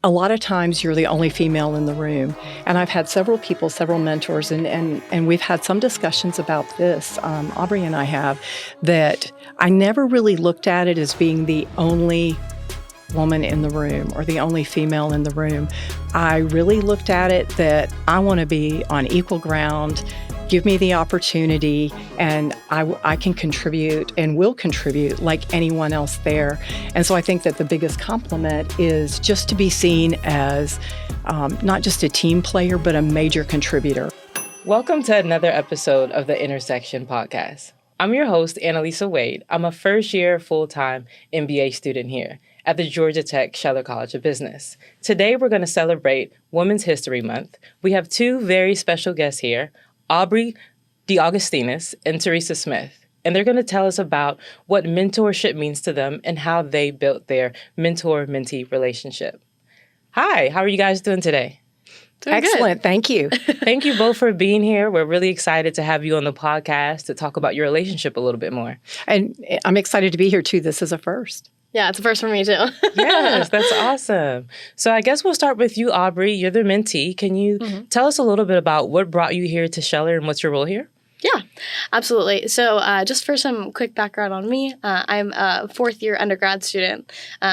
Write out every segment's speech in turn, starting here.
a lot of times you're the only female in the room. And I've had several people, several mentors, and we've had some discussions about this, Aubrey and I have, that I never really looked at it as being the only woman in the room or the only female in the room. I really looked at it that I want to be on equal ground. Give me the opportunity, and I can contribute and will contribute like anyone else there. And so I think that the biggest compliment is just to be seen as not just a team player, but a major contributor. Welcome to another episode of the Intersection Podcast. I'm your host, Analisa Wade. I'm a first-year full-time MBA student here at the Georgia Tech Scheller College of Business. Today, we're going to celebrate Women's History Month. We have two very special guests here, Aubrey DeAugustinis and Teresa Smith, and they're going to tell us about what mentorship means to them and how they built their mentor-mentee relationship. Hi, how are you guys doing today? Doing excellent. Good. Thank you. Thank you both for being here. We're really excited to have you on the podcast to talk about your relationship a little bit more. And I'm excited to be here too. This is a first. Yeah, it's a first for me too. Yes, that's awesome. So I guess we'll start with you, Aubrey. You're the mentee. Can you tell us a little bit about what brought you here to Scheller and what's your role here? Yeah, absolutely. So just for some quick background on me, I'm a fourth-year undergrad student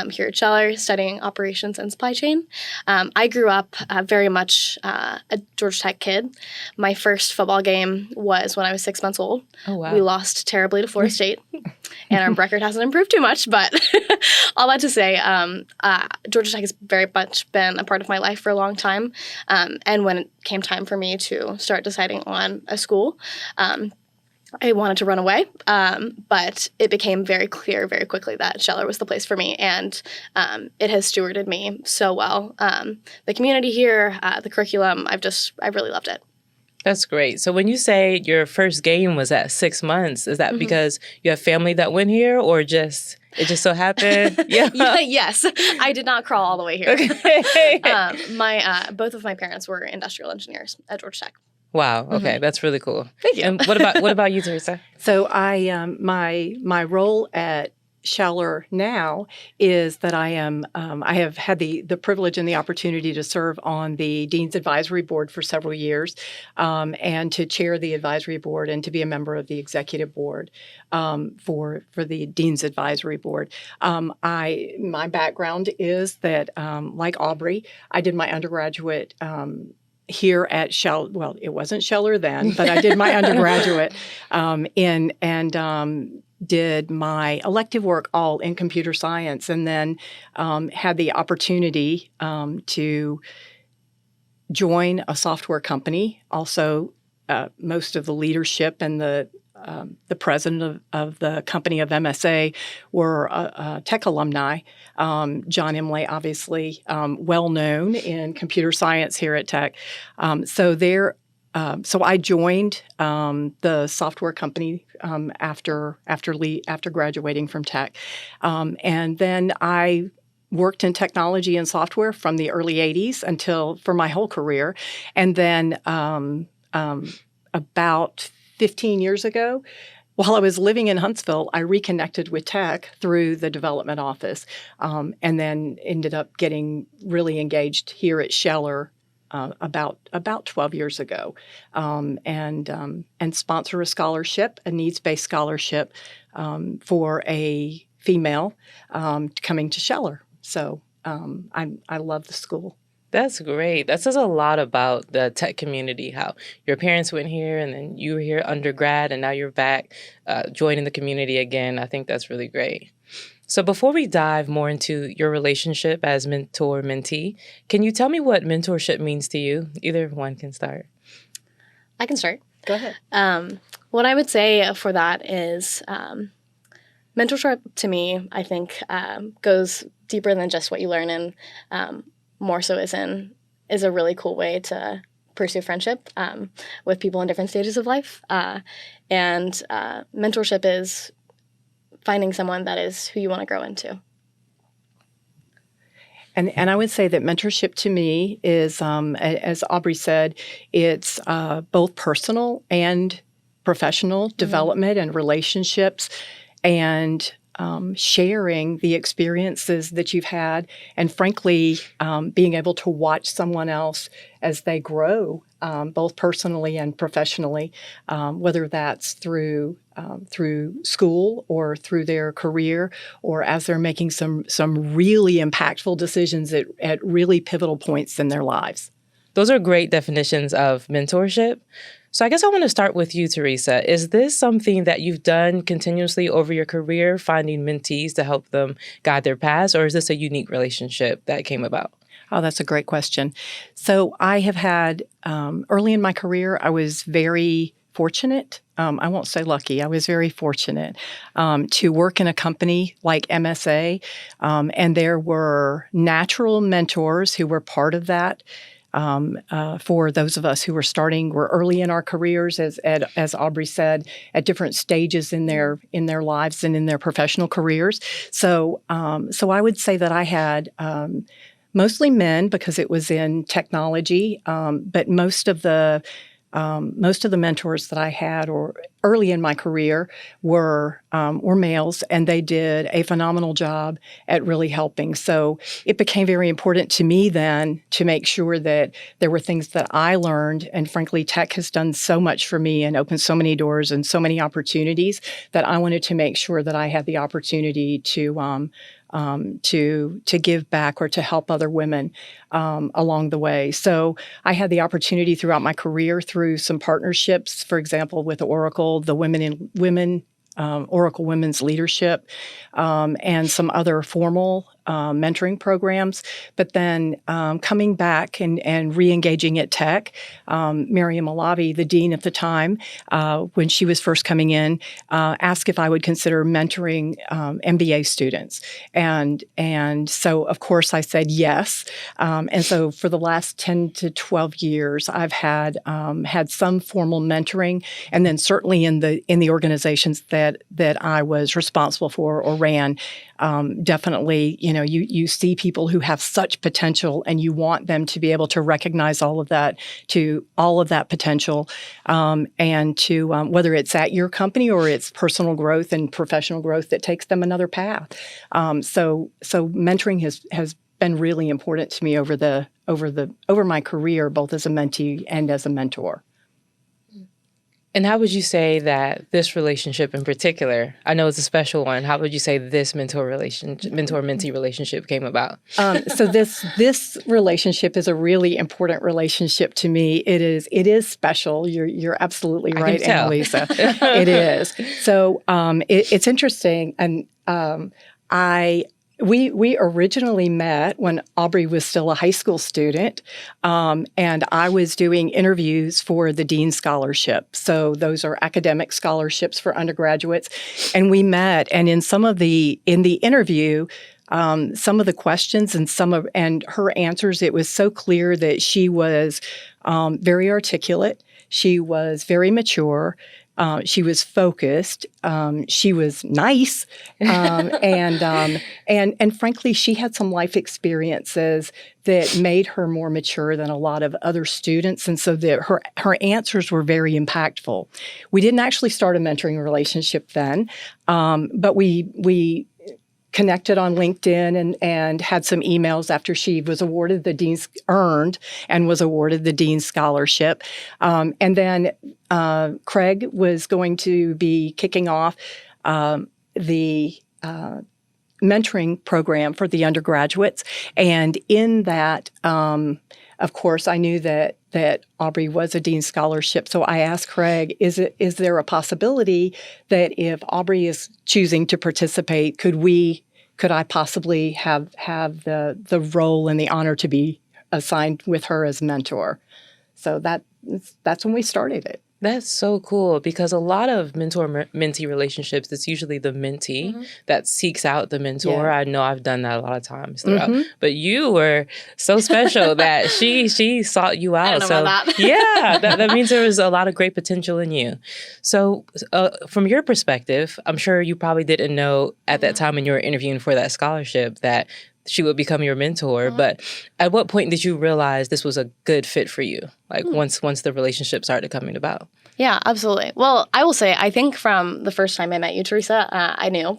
here at Scheller studying operations and supply chain. I grew up very much a Georgia Tech kid. My first football game was when I was 6 months old. Oh, wow. We lost terribly to Florida State, and our record hasn't improved too much, but all that to say, Georgia Tech has very much been a part of my life for a long time, and when it came time for me to start deciding on a school, I wanted to run away, but it became very clear very quickly that Scheller was the place for me, and it has stewarded me so well. The community here, the curriculum, I've really loved it. That's great. So when you say your first game was at 6 months, is that because you have family that went here, or it just so happened? Yeah. Yes, I did not crawl all the way here. Okay. Both of my parents were industrial engineers at Georgia Tech. Wow. Okay, that's really cool. Thank you. And what about you, Teresa? So I my role at Scheller now is that I have had the privilege and the opportunity to serve on the Dean's Advisory Board for several years, and to chair the advisory board and to be a member of the executive board for the Dean's Advisory Board. My background is that, like Aubrey, I did my undergraduate here at Scheller. Well, it wasn't Scheller then, but I did my undergraduate did my elective work all in computer science, and then had the opportunity to join a software company. Also, most of the leadership and the president of the company of MSA were Tech alumni. John Emley, obviously well known in computer science here at Tech. So I joined the software company after graduating from Tech, and then I worked in technology and software from the early '80s for my whole career, and then about 15 years ago, while I was living in Huntsville, I reconnected with Tech through the development office, and then ended up getting really engaged here at Scheller about 12 years ago, and sponsor a scholarship, a needs-based scholarship for a female coming to Scheller. So I love the school. That's great. That says a lot about the tech community, how your parents went here and then you were here undergrad and now you're back joining the community again. I think that's really great. So before we dive more into your relationship as mentor-mentee, can you tell me what mentorship means to you? Either one can start. I can start. Go ahead. What I would say for that is mentorship to me, I think, goes deeper than just what you learn, and more so is a really cool way to pursue friendship with people in different stages of life. And mentorship is finding someone that is who you want to grow into. And I would say that mentorship to me is, as Aubrey said, it's both personal and professional development and relationships. And sharing the experiences that you've had, and frankly, being able to watch someone else as they grow, both personally and professionally, whether that's through school or through their career, or as they're making some really impactful decisions at really pivotal points in their lives. Those are great definitions of mentorship. So I guess I want to start with you, Teresa. Is this something that you've done continuously over your career, finding mentees to help them guide their paths, or is this a unique relationship that came about? Oh, that's a great question. So I have had, early in my career, I was very fortunate. I won't say lucky. I was very fortunate to work in a company like MSA, and there were natural mentors who were part of that. For those of us who were early in our careers, as Aubrey said, at different stages in their lives and in their professional careers. So I would say that I had mostly men because it was in technology, but most of the mentors that I had or early in my career were males, and they did a phenomenal job at really helping. So it became very important to me then to make sure that there were things that I learned, and frankly, tech has done so much for me and opened so many doors and so many opportunities that I wanted to make sure that I had the opportunity to give back or to help other women along the way. So I had the opportunity throughout my career through some partnerships, for example, with Oracle, the Oracle Women's Leadership, and some other formal mentoring programs. But then coming back and re-engaging at Tech, Miriam Alavi, the dean at the time, when she was first coming in, asked if I would consider mentoring MBA students. And so, of course, I said yes. And so for the last 10 to 12 years, I've had some formal mentoring, and then certainly in the organizations that I was responsible for or ran, definitely, you see people who have such potential, and you want them to be able to recognize all of that potential, and to whether it's at your company or it's personal growth and professional growth that takes them another path. So mentoring has been really important to me over my career, both as a mentee and as a mentor. And how would you say that this relationship in particular, I know it's a special one, how would you say this mentor-mentee relationship came about? So this relationship is a really important relationship to me. It is special. You're absolutely right, Analisa. It is. So it's interesting, and We originally met when Aubrey was still a high school student, and I was doing interviews for the Dean Scholarship. So those are academic scholarships for undergraduates. And we met, and in the interview, some of the questions and her answers, it was so clear that she was very articulate. She was very mature. She was focused. She was nice, and frankly, she had some life experiences that made her more mature than a lot of other students, and so that her answers were very impactful. We didn't actually start a mentoring relationship then, but we connected on LinkedIn and had some emails after she was awarded the Dean's Scholarship. And then Craig was going to be kicking off the mentoring program for the undergraduates. And in that, of course, I knew that Aubrey was a Dean's Scholarship. So I asked Craig, is there a possibility that if Aubrey is choosing to participate, could I possibly have the role and the honor to be assigned with her as mentor? So that's when we started it. That's so cool, because a lot of mentor-mentee relationships, it's usually the mentee that seeks out the mentor. Yeah. I know I've done that a lot of times throughout. But you were so special that she sought you out. I don't know about that. Yeah, that means there was a lot of great potential in you. So from your perspective, I'm sure you probably didn't know at that time when you were interviewing for that scholarship that she would become your mentor. But at what point did you realize this was a good fit for you? Like once the relationship started coming about? Yeah, absolutely. Well, I will say, I think from the first time I met you, Teresa, I knew.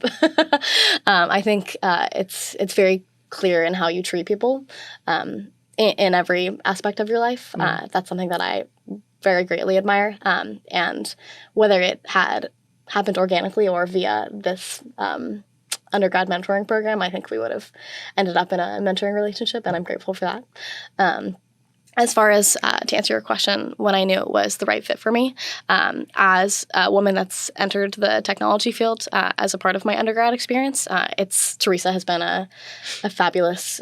I think it's very clear in how you treat people in every aspect of your life. That's something that I very greatly admire. And whether it had happened organically or via this undergrad mentoring program, I think we would have ended up in a mentoring relationship, and I'm grateful for that. As far as to answer your question, when I knew it was the right fit for me, as a woman that's entered the technology field as a part of my undergrad experience, Teresa has been a fabulous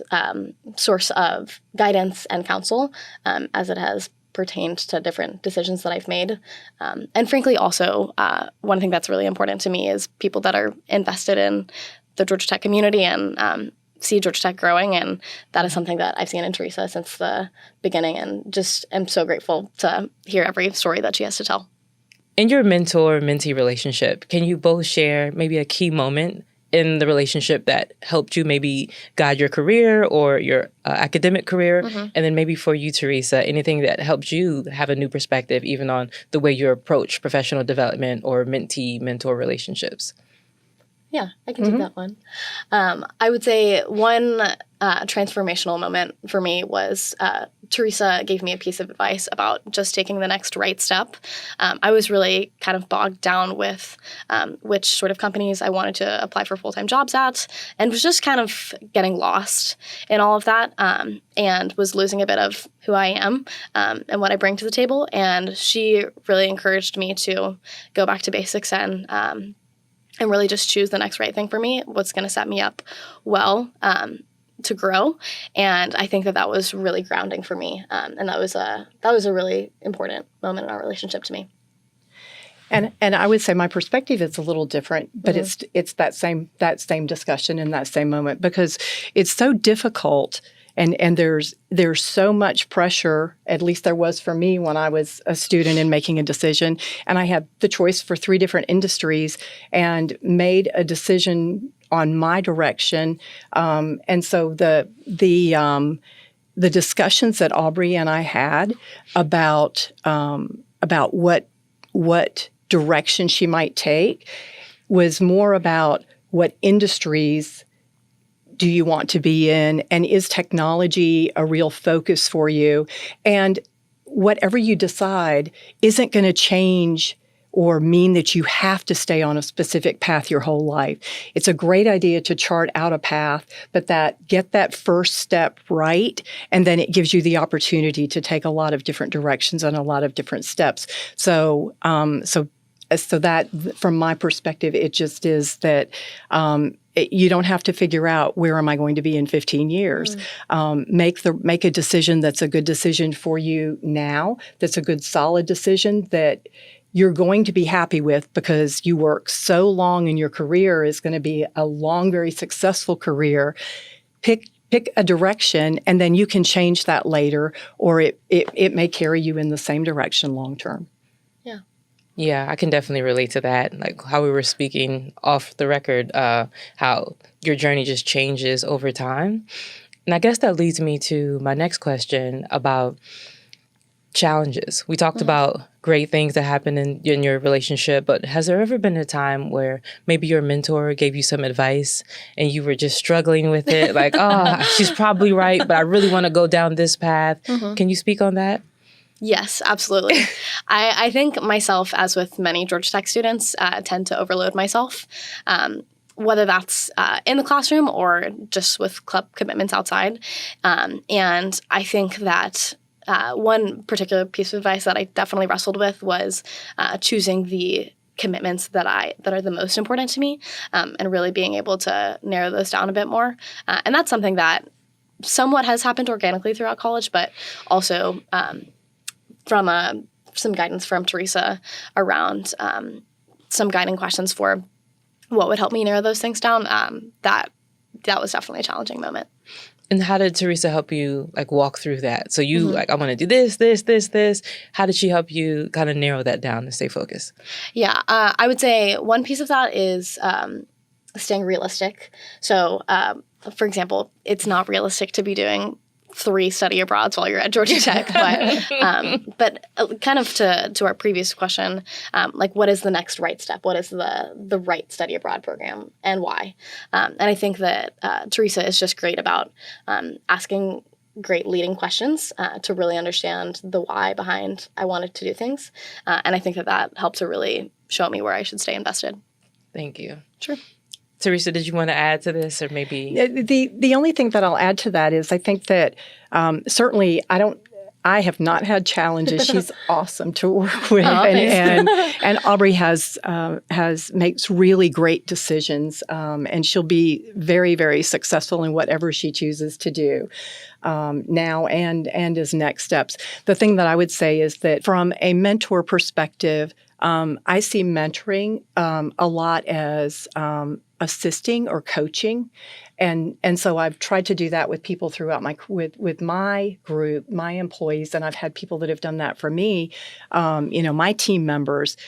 source of guidance and counsel as it has pertained to different decisions that I've made. And frankly, also, one thing that's really important to me is people that are invested in the Georgia Tech community and see Georgia Tech growing, and that is something that I've seen in Teresa since the beginning, and just am so grateful to hear every story that she has to tell. In your mentor-mentee relationship, can you both share maybe a key moment in the relationship that helped you maybe guide your career or your academic career? And then maybe for you, Teresa, anything that helped you have a new perspective even on the way you approach professional development or mentee-mentor relationships? Yeah, I can take that one. I would say one transformational moment for me was Teresa gave me a piece of advice about just taking the next right step. I was really kind of bogged down with which sort of companies I wanted to apply for full-time jobs at, and was just kind of getting lost in all of that, and was losing a bit of who I am and what I bring to the table. And she really encouraged me to go back to basics and really just choose the next right thing for me, what's going to set me up well to grow. And I think that was really grounding for me. And that was a really important moment in our relationship to me. And I would say my perspective is a little different, but it's that same discussion in that same moment, because it's so difficult. And there's so much pressure, at least there was for me when I was a student in making a decision. And I had the choice for 3 different industries and made a decision on my direction. And so the discussions that Aubrey and I had about what direction she might take was more about what industries do you want to be in, and is technology a real focus for you? And whatever you decide isn't going to change or mean that you have to stay on a specific path your whole life. It's a great idea to chart out a path, but get that first step right, and then it gives you the opportunity to take a lot of different directions and a lot of different steps. So that, from my perspective, it just is that you don't have to figure out where am I going to be in 15 years. Make a decision that's a good decision for you now, that's a good solid decision that you're going to be happy with, because you work so long in your career is going to be a long, very successful career. Pick a direction, and then you can change that later, or it may carry you in the same direction long term. Yeah, I can definitely relate to that. Like how we were speaking off the record, how your journey just changes over time. And I guess that leads me to my next question about challenges. We talked about great things that happen in your relationship, but has there ever been a time where maybe your mentor gave you some advice and you were just struggling with it? Like, oh, she's probably right, but I really want to go down this path. Can you speak on that? Yes, absolutely. I think myself, as with many Georgia Tech students, tend to overload myself, whether that's in the classroom or just with club commitments outside. And I think that one particular piece of advice that I definitely wrestled with was choosing the commitments that are the most important to me, and really being able to narrow those down a bit more. And that's something that somewhat has happened organically throughout college, but also from some guidance from Teresa around some guiding questions for what would help me narrow those things down. That was definitely a challenging moment. And how did Teresa help you walk through that? So you I want to do this. How did she help you kind of narrow that down and stay focused? Yeah, I would say one piece of that is staying realistic. So for example, it's not realistic to be doing 3 study abroads while you're at Georgia Tech, but kind of to our previous question, like what is the next right step? What is the right study abroad program and why? And I think that Teresa is just great about asking great leading questions to really understand the why behind I wanted to do things. And I think that helps to really show me where I should stay invested. Thank you. Sure. Teresa, did you want to add to this, or maybe? The only thing that I'll add to that is I think that certainly I have not had challenges. She's awesome to work with, and Aubrey makes really great decisions, and she'll be very, very successful in whatever she chooses to do now and as next steps. The thing that I would say is that from a mentor perspective, I see mentoring a lot as assisting or coaching, and so I've tried to do that with people throughout with my group, my employees, and I've had people that have done that for me, my team members,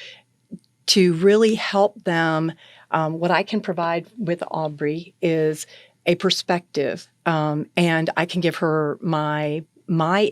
to really help them. What I can provide with Aubrey is a perspective, and I can give her my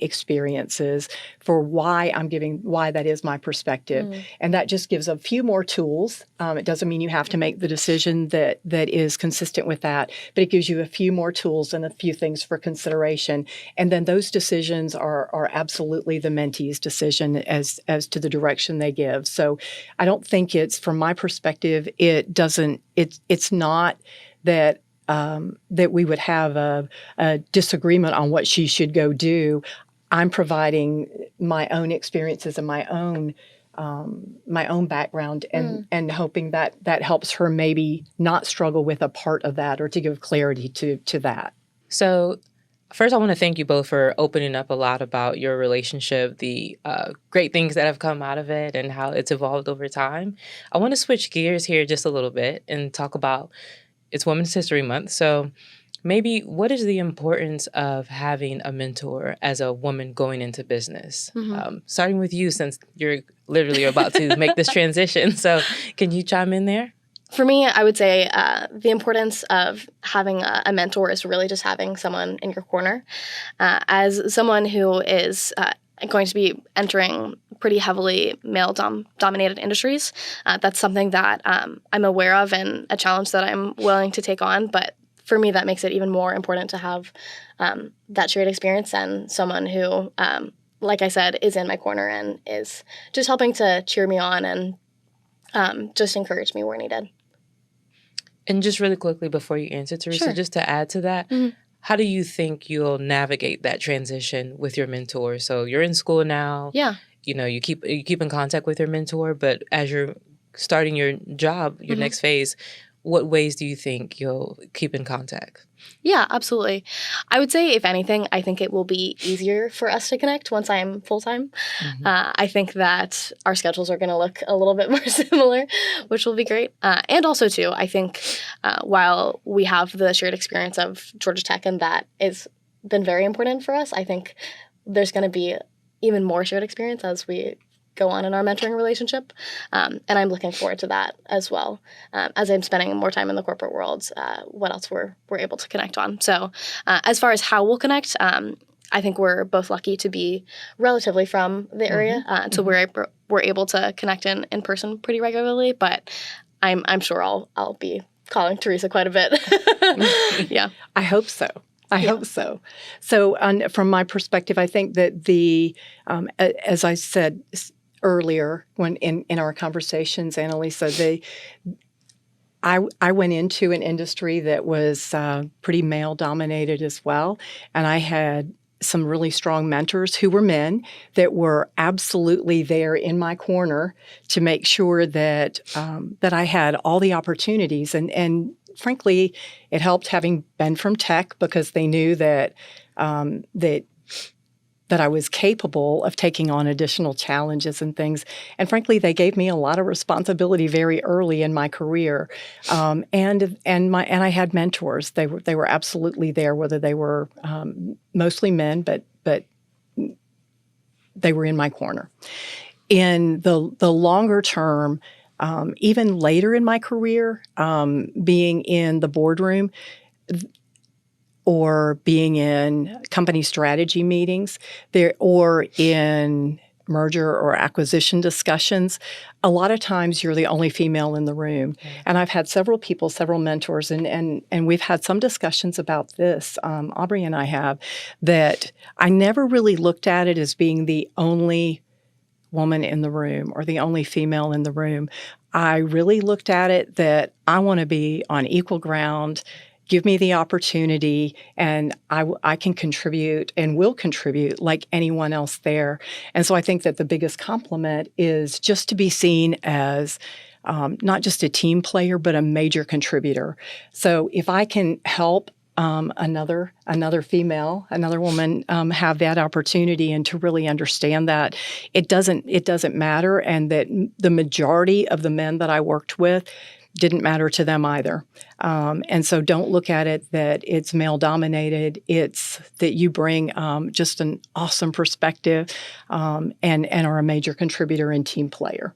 experiences for why that is my perspective. And that just gives a few more tools. It doesn't mean you have to make the decision that is consistent with that, but it gives you a few more tools and a few things for consideration. And then those decisions are absolutely the mentee's decision as to the direction they give. So I don't think from my perspective, it's not that that we would have a disagreement on what she should go do. I'm providing my own experiences and my own background, and hoping that helps her maybe not struggle with a part of that, or to give clarity to that. So first, I want to thank you both for opening up a lot about your relationship, the great things that have come out of it, and how it's evolved over time. I want to switch gears here just a little bit and talk about it's Women's History Month. So maybe what is the importance of having a mentor as a woman going into business? Starting with you, since you're literally about to make this transition. So can you chime in there? For me, I would say the importance of having a mentor is really just having someone in your corner. As someone who is going to be entering pretty heavily male-dominated industries, that's something that I'm aware of and a challenge that I'm willing to take on. But for me, that makes it even more important to have that shared experience and someone who, like I said, is in my corner and is just helping to cheer me on and just encourage me where needed. And just really quickly before you answer, Teresa, just to add to that, how do you think you'll navigate that transition with your mentor? So you're in school now. Yeah. You keep in contact with your mentor, but as you're starting your job, your next phase, what ways do you think you'll keep in contact? Yeah, absolutely. I would say, if anything, I think it will be easier for us to connect once I'm full-time. I think that our schedules are going to look a little bit more similar, which will be great. And also, too, I think while we have the shared experience of Georgia Tech, and that has been very important for us, I think there's going to be even more shared experience as we go on in our mentoring relationship. And I'm looking forward to that as well. As I'm spending more time in the corporate world, what else we're able to connect on. So as far as how we'll connect, I think we're both lucky to be relatively from the area to where we're able to connect in person pretty regularly. But I'm sure I'll be calling Teresa quite a bit. Yeah. I hope so. I hope so. So from my perspective, I think that as I said earlier when in our conversations, Analisa, I went into an industry that was pretty male-dominated as well, and I had some really strong mentors who were men that were absolutely there in my corner to make sure that I had all the opportunities. And frankly, it helped having been from tech, because they knew that that I was capable of taking on additional challenges and things. And frankly, they gave me a lot of responsibility very early in my career. And I had mentors. They were absolutely there, whether they were mostly men, but they were in my corner. In the longer term, even later in my career, being in the boardroom, or being in company strategy meetings, or in merger or acquisition discussions, a lot of times you're the only female in the room. And I've had several people, several mentors, and we've had some discussions about this, Aubrey and I have, that I never really looked at it as being the only woman in the room or the only female in the room. I really looked at it that I want to be on equal ground. Give me the opportunity, and I can contribute and will contribute like anyone else there. And so I think that the biggest compliment is just to be seen as not just a team player, but a major contributor. So if I can help another female, another woman have that opportunity and to really understand that it doesn't matter, and that the majority of the men that I worked with didn't matter to them either. And so don't look at it that it's male-dominated. It's that you bring just an awesome perspective and are a major contributor and team player.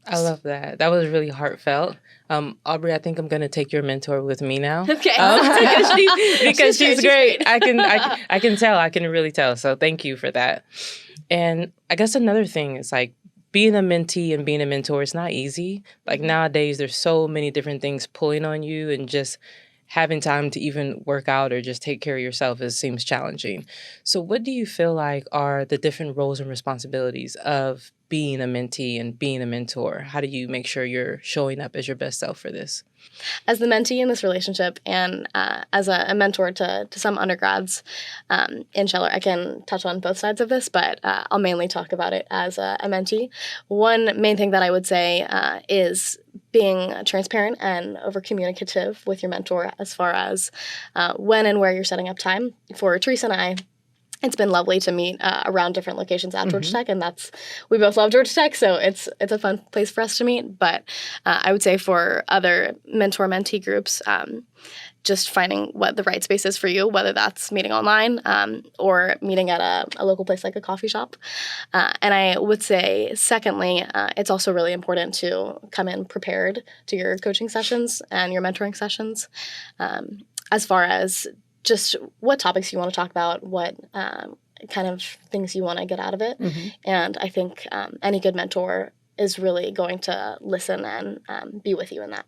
I love that. That was really heartfelt. Aubrey, I think I'm going to take your mentor with me now. Okay. Because she's great. I can tell. I can really tell. So thank you for that. And I guess another thing is like, being a mentee and being a mentor is not easy. Like nowadays, there's so many different things pulling on you, and just having time to even work out or just take care of yourself seems challenging. So what do you feel like are the different roles and responsibilities of being a mentee and being a mentor? How do you make sure you're showing up as your best self for this? As the mentee in this relationship, and as a mentor to some undergrads in Scheller, I can touch on both sides of this, but I'll mainly talk about it as a mentee. One main thing that I would say is being transparent and over-communicative with your mentor as far as when and where you're setting up time. For Teresa and I, it's been lovely to meet around different locations at Georgia Tech, and we both love Georgia Tech, so it's a fun place for us to meet. But I would say for other mentor-mentee groups, just finding what the right space is for you, whether that's meeting online or meeting at a local place like a coffee shop. And I would say, secondly, it's also really important to come in prepared to your coaching sessions and your mentoring sessions as far as just what topics you want to talk about, what kind of things you want to get out of it. And I think any good mentor is really going to listen and be with you in that.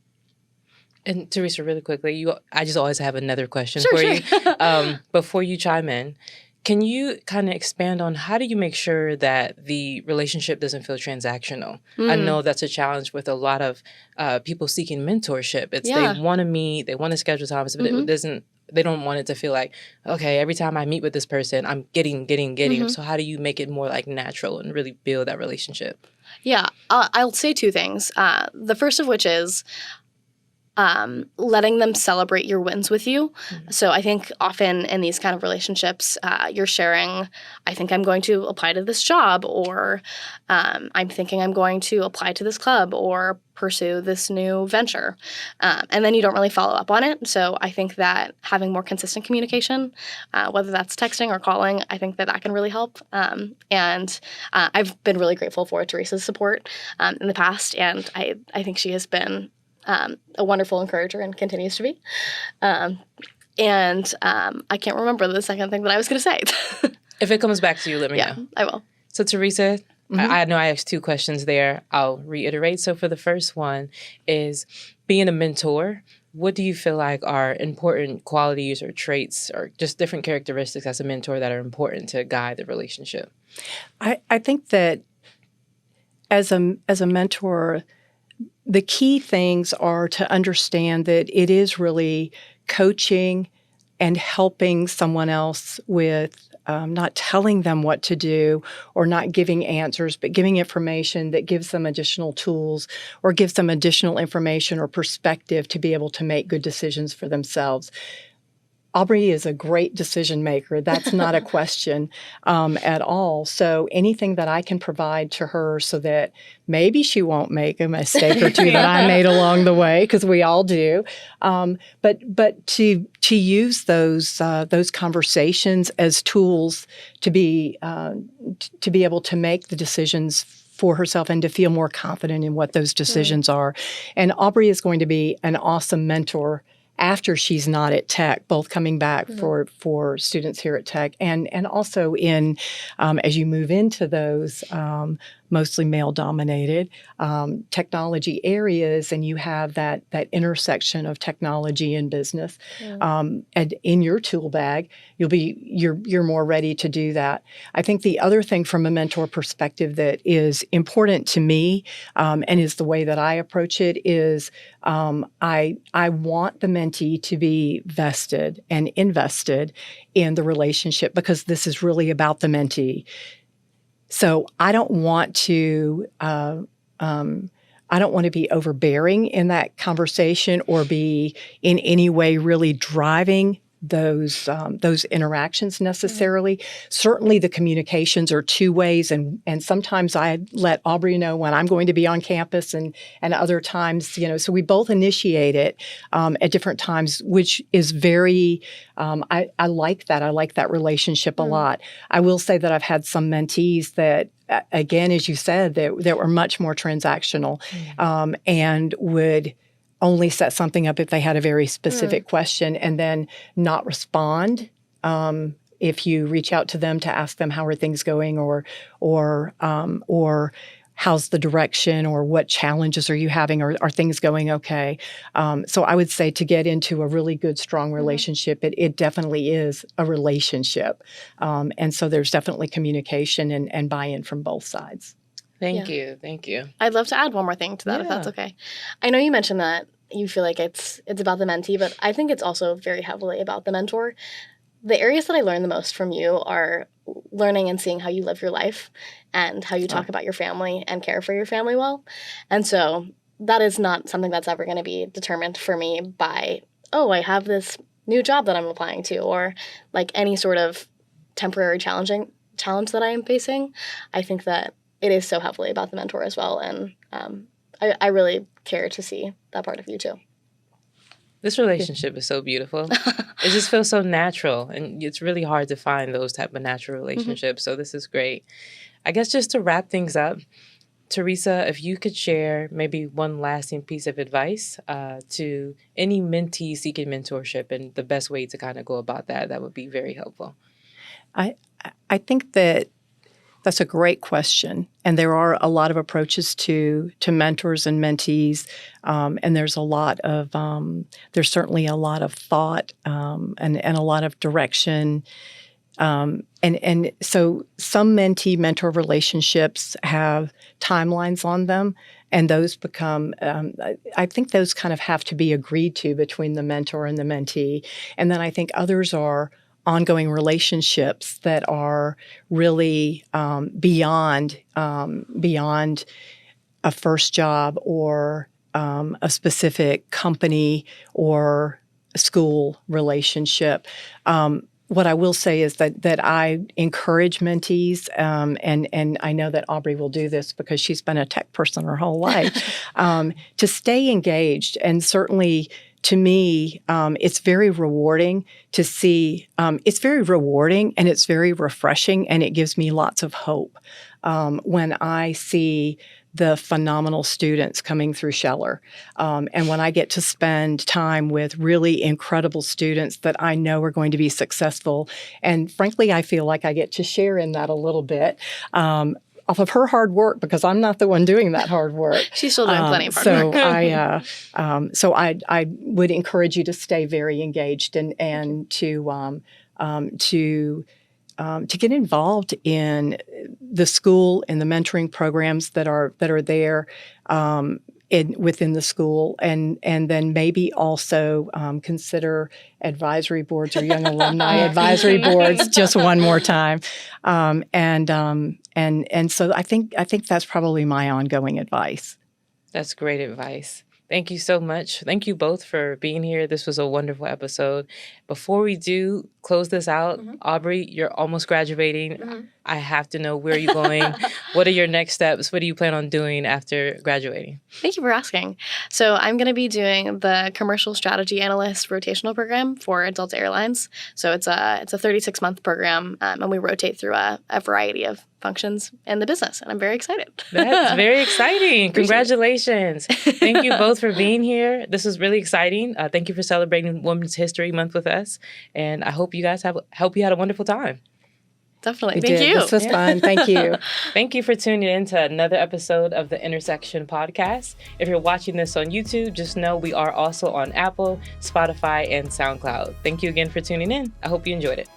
And Teresa, really quickly, I just always have another question for Sure. you. Before you chime in, can you kind of expand on how do you make sure that the relationship doesn't feel transactional? I know that's a challenge with a lot of people seeking mentorship. They want to meet, they want to schedule times, but it doesn't. They don't want it to feel like, okay, every time I meet with this person, I'm getting. So how do you make it more like natural and really build that relationship? Yeah, I'll say two things. The first of which is letting them celebrate your wins with you. So I think often in these kind of relationships, you're sharing, I think I'm going to apply to this job, or I'm thinking I'm going to apply to this club or pursue this new venture. And then you don't really follow up on it. So I think that having more consistent communication, whether that's texting or calling, I think that can really help. And I've been really grateful for Teresa's support in the past, and I think she has been a wonderful encourager and continues to be. I can't remember the second thing that I was going to say. If it comes back to you, let me know. I will. So Teresa, I know I asked two questions there. I'll reiterate. So for the first one is being a mentor. What do you feel like are important qualities or traits or just different characteristics as a mentor that are important to guide the relationship? I think that as a mentor, the key things are to understand that it is really coaching and helping someone else with not telling them what to do or not giving answers, but giving information that gives them additional tools or gives them additional information or perspective to be able to make good decisions for themselves. Aubrey is a great decision maker. That's not a question at all. So anything that I can provide to her so that maybe she won't make a mistake or two that I made along the way, because we all do, but to use those conversations as tools to be able to make the decisions for herself and to feel more confident in what those decisions are. And Aubrey is going to be an awesome mentor after she's not at Tech, both coming back for students here at Tech, and also in as you move into those mostly male-dominated technology areas, and you have that intersection of technology and business, and in your tool bag, you're more ready to do that. I think the other thing from a mentor perspective that is important to me, and is the way that I approach it, is I want the mentee to be vested and invested in the relationship, because this is really about the mentee. So I don't want to be overbearing in that conversation or be in any way really driving those interactions necessarily. Certainly the communications are two ways, and sometimes I let Aubrey know when I'm going to be on campus, and other times, so we both initiate it at different times, which is very, I like that. I like that relationship a lot. I will say that I've had some mentees that, again, as you said, that were much more transactional, and would only set something up if they had a very specific question, and then not respond if you reach out to them to ask them how are things going, or how's the direction, or what challenges are you having, or are things going okay? So I would say to get into a really good, strong relationship, it definitely is a relationship. And so there's definitely communication and buy-in from both sides. Thank you. Thank you. I'd love to add one more thing to that, if that's okay. I know you mentioned that you feel like it's about the mentee, but I think it's also very heavily about the mentor. The areas that I learn the most from you are learning and seeing how you live your life, and how you talk about your family and care for your family well. And so that is not something that's ever going to be determined for me by, I have this new job that I'm applying to, or like any sort of temporary challenge that I am facing. I think that it is so heavily about the mentor as well. And I really care to see that part of you too. This relationship is so beautiful. It just feels so natural, and it's really hard to find those type of natural relationships. So this is great. I guess just to wrap things up, Teresa, if you could share maybe one lasting piece of advice to any mentee seeking mentorship, and the best way to kind of go about that would be very helpful. I think that's a great question, and there are a lot of approaches to mentors and mentees, and there's there's certainly a lot of thought and a lot of direction, and so some mentee-mentor relationships have timelines on them, and those become I think those kind of have to be agreed to between the mentor and the mentee, and then I think others are ongoing relationships that are really beyond a first job, or a specific company or school relationship. What I will say is that I encourage mentees, and I know that Aubrey will do this because she's been a tech person her whole life, to stay engaged. And certainly, to me, it's very rewarding to see. It's very rewarding, and it's very refreshing, and it gives me lots of hope when I see the phenomenal students coming through Scheller. And when I get to spend time with really incredible students that I know are going to be successful. And frankly, I feel like I get to share in that a little bit. Off of her hard work, because I'm not the one doing that hard work. She's still doing plenty of hard work. So I would encourage you to stay very engaged and to get involved in the school and the mentoring programs that are there within the school, and then maybe also consider advisory boards or young alumni advisory boards just one more time, and so I think that's probably my ongoing advice. That's great advice. Thank you so much. Thank you both for being here. This was a wonderful episode. Before we do close this out, Aubrey, you're almost graduating. I have to know, where are you going? What are your next steps? What do you plan on doing after graduating? Thank you for asking. So I'm going to be doing the Commercial Strategy Analyst rotational program for Delta Airlines. So it's a 36-month program, and we rotate through a variety of functions in the business. And I'm very excited. That's very exciting. Congratulations. Thank you both for being here. This was really exciting. Thank you for celebrating Women's History Month with us. And I hope you guys had a wonderful time. Definitely. We Thank did. you. This was fun. Thank you. Thank you for tuning in to another episode of the Intersection Podcast. If you're watching this on YouTube, just know we are also on Apple, Spotify, and SoundCloud. Thank you again for tuning in. I hope you enjoyed it.